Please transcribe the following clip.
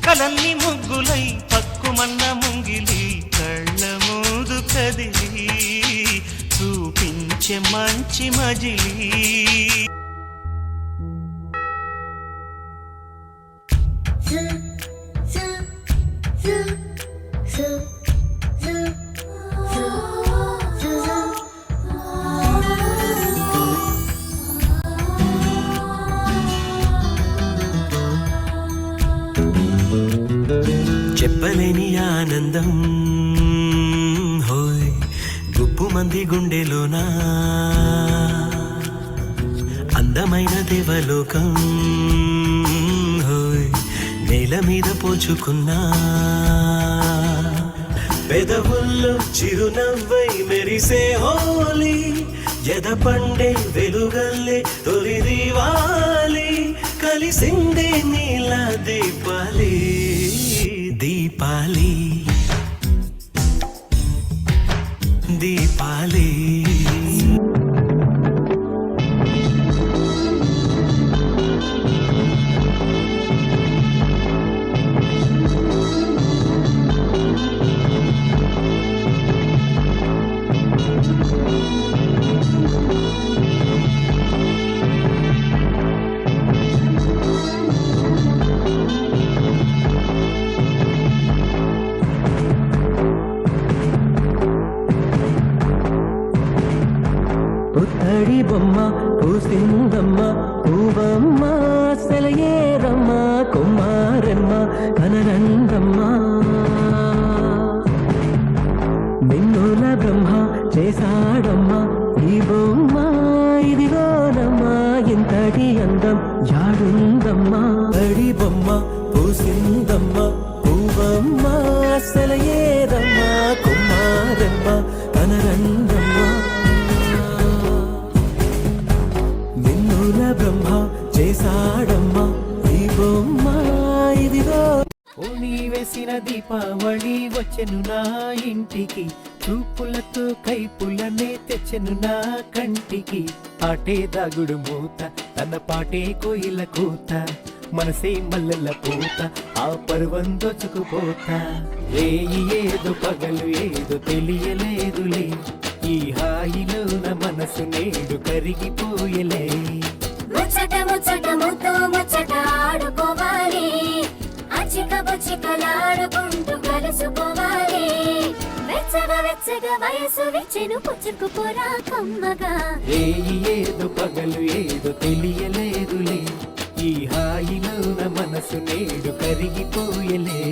కలల్ని ముగ్గులై పక్కుమన్న ముంగిలి కళ్ళ మూదు కదిలి చూపించే మంచి మజిలీ చెప్పలేని ఆనందం హోయ్ గుప్పు మంది గుండెలోనా అందమైన దేవలోకం హోయ్ నేల మీద పోచుకున్నా పెదవుల్లో చిరునవ్వై మెరిసే హోలీ ఎద పండే వెలుగల్లే తొలి దీవాలి కలిసిందే నీల దీపాలి దీపాలి దీపాలి పుత్తడి బొమ్మ పూసిందమ్మ పూవమ్మ సెలయేరమ్మ కుమారమ్మ కనరంగమ్మ మిన్నుల బ్రహ్మ చేశాడమ్మ ఈ బొమ్మ ఇదిగోనమ్మ ఇంతటి అందం జాడుందమ్మ తడి బొమ్మ పూసిందమ్మ పూవమ్మ సెలయేరమ్మ కుమారమ్మ కనరంగమ్మ బ్రహ్మ చేశాడమ్మా ఈ బొమ్మ ఇదిగో ఓని వేసిన దీపావళి వచ్చెను నా ఇంటికి చూపులతో కైపులనే తెచ్చెను నా కంటికి పాటే దాగుడు మూత తన పాటే కోయిల కూత మనసే మల్లెల పూత ఆ పర్వం దోచుకుపోతా ఏదో పగలు ఏదో తెలియలేదులే ఈ హాయిలోన మనసు నేడు కరిగిపోయలే ముచ్చట ముచ్చట ముద్దు ముచ్చట ఆడుకోవాలి అచిక బుచ్చికలాడుకుంటూ కలుసుకోవాలి వెచ్చగా వెచ్చగా వయసు విచ్చెను పుచ్చుకుపోరా కమ్మగా ఏదో పగలు ఏదో తెలియలేదులే ఈ హాయిలోన మనసు నేడు కరిగిపోయలే